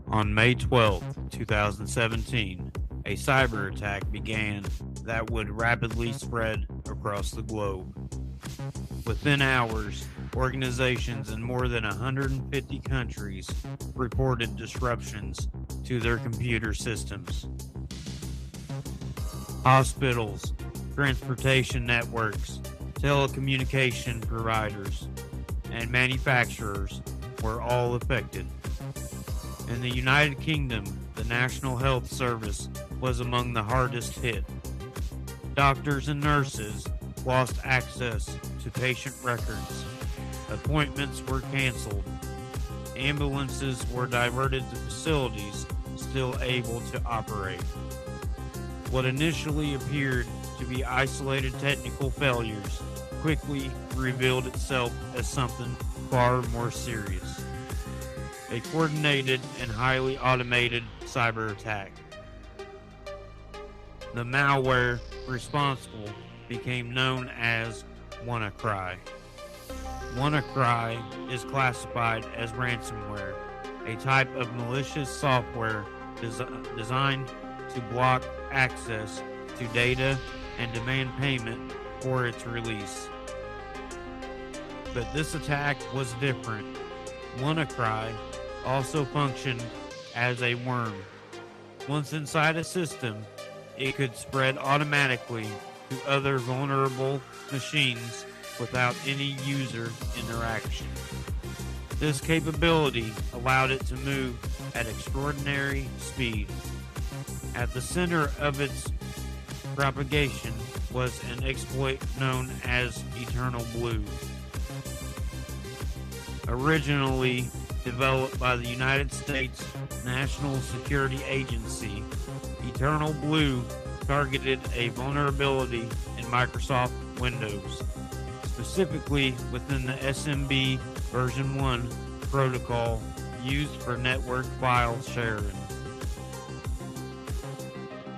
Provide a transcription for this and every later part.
On May 12, 2017, a cyber attack began that would rapidly spread across the globe. Within hours, organizations in more than 150 countries reported disruptions to their computer systems. Hospitals, transportation networks, telecommunication providers, and manufacturers were all affected. In the United Kingdom, the National Health Service was among the hardest hit. Doctors and nurses lost access to patient records. Appointments were canceled. Ambulances were diverted to facilities still able to operate. What initially appeared to be isolated technical failures quickly revealed itself as something far more serious. A coordinated and highly automated cyber attack. The malware responsible became known as WannaCry. WannaCry is classified as ransomware, a type of malicious software designed to block access to data and demand payment for its release. But this attack was different. WannaCry also functioned as a worm. Once inside a system, it could spread automatically to other vulnerable machines without any user interaction. This capability allowed it to move at extraordinary speed. At the center of its propagation was an exploit known as EternalBlue. Originally developed by the United States National Security Agency, EternalBlue targeted a vulnerability in Microsoft Windows, specifically within the SMB version 1 protocol used for network file sharing.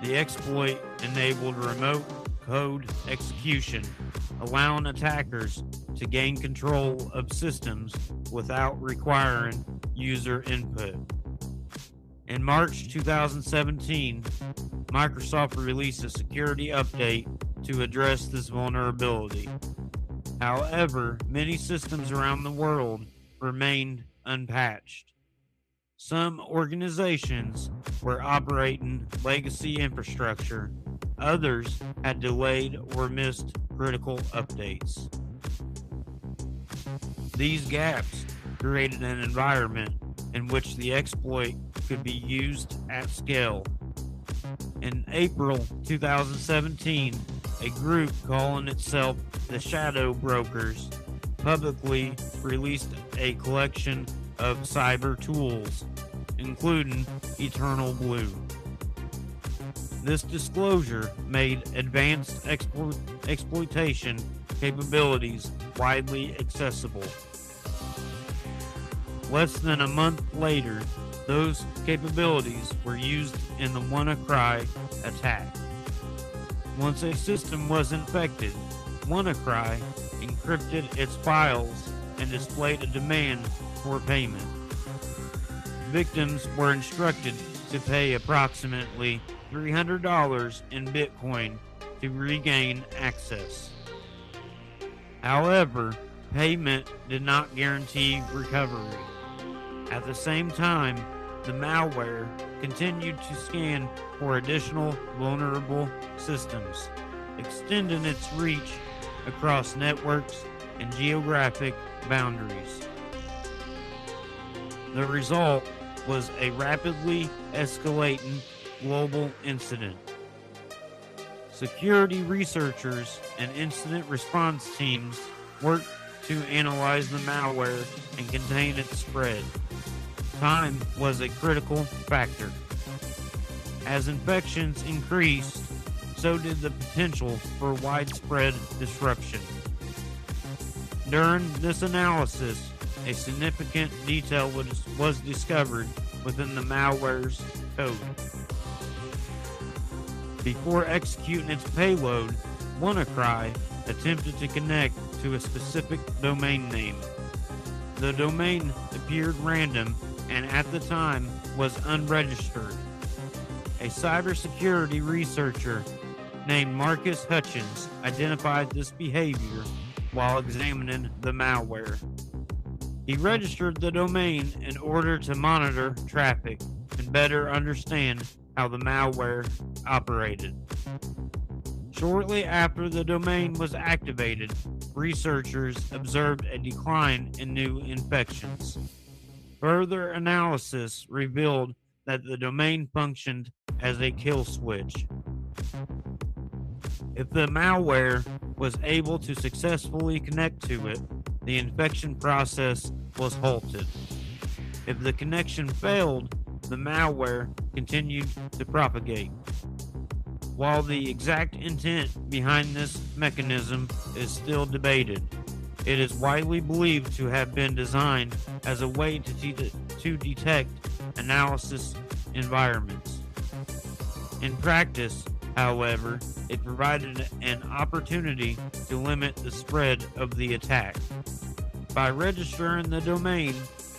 The exploit enabled remote code execution, allowing attackers to gain control of systems without requiring user input. In March 2017, Microsoft released a security update to address this vulnerability. However, many systems around the world remained unpatched. Some organizations were operating legacy infrastructure. Others had delayed or missed critical updates. These gaps created an environment in which the exploit could be used at scale. In April 2017, a group calling itself the Shadow Brokers publicly released a collection of cyber tools, including EternalBlue. This disclosure made advanced exploitation capabilities widely accessible. Less than a month later, those capabilities were used in the WannaCry attack. Once a system was infected, WannaCry encrypted its files and displayed a demand for payment. Victims were instructed to pay approximately $300 in Bitcoin to regain access. However, payment did not guarantee recovery. At the same time, the malware continued to scan for additional vulnerable systems, extending its reach across networks and geographic boundaries. The result was a rapidly escalating global incident. Security researchers and incident response teams worked to analyze the malware and contain its spread. Time was a critical factor. As infections increased, so did the potential for widespread disruption. During this analysis, a significant detail was discovered within the malware's code. Before executing its payload, WannaCry attempted to connect to a specific domain name. The domain appeared random and at the time was unregistered. A cybersecurity researcher named Marcus Hutchins identified this behavior while examining the malware. He registered the domain in order to monitor traffic and better understand how the malware operated. Shortly after the domain was activated, researchers observed a decline in new infections. Further analysis revealed that the domain functioned as a kill switch. If the malware was able to successfully connect to it, the infection process was halted. If the connection failed, the malware continued to propagate. While the exact intent behind this mechanism is still debated, it is widely believed to have been designed as a way to detect analysis environments. In practice, however, it provided an opportunity to limit the spread of the attack. By registering the domain,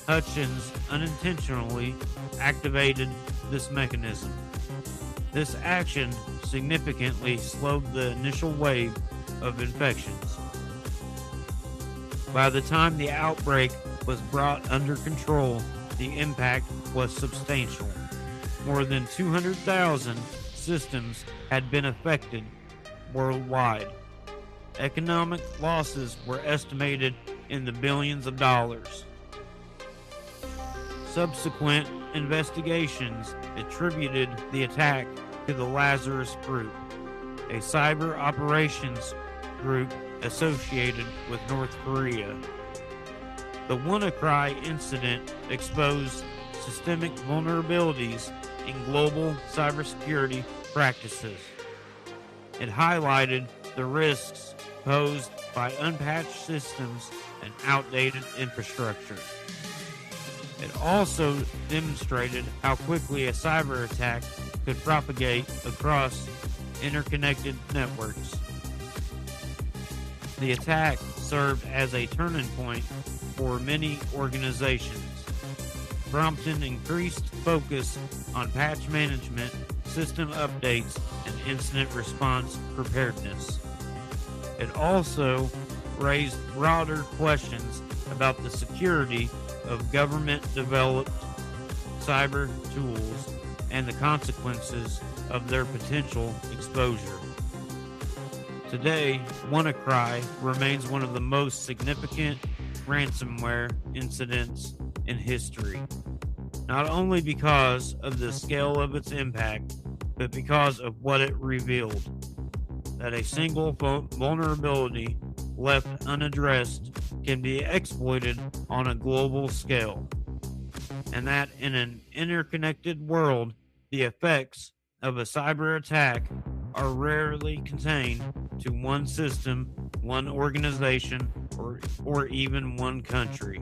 Hutchins unintentionally activated this mechanism. This action significantly slowed the initial wave of infections. By the time the outbreak was brought under control, the impact was substantial. More than 200,000 systems had been affected worldwide. Economic losses were estimated in the billions of dollars. Subsequent investigations attributed the attack to the Lazarus Group, a cyber operations group associated with North Korea. The WannaCry incident exposed systemic vulnerabilities in global cybersecurity practices. It highlighted the risks posed by unpatched systems and outdated infrastructure. It also demonstrated how quickly a cyber attack could propagate across interconnected networks. The attack served as a turning point for many organizations, prompting increased focus on patch management, system updates, and incident response preparedness. It also raised broader questions about the security of government-developed cyber tools and the consequences of their potential exposure. Today, WannaCry remains one of the most significant ransomware incidents in history, not only because of the scale of its impact, but because of what it revealed: that a single vulnerability left unaddressed can be exploited on a global scale, and that in an interconnected world, the effects of a cyber attack are rarely contained to one system, one organization, or even one country.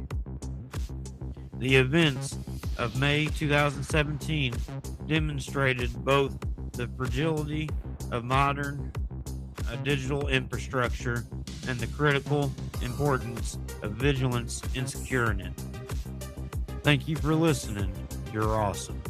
The events of May 2017 demonstrated both the fragility of modern digital infrastructure and the critical importance of vigilance in securing it. Thank you for listening. You're awesome.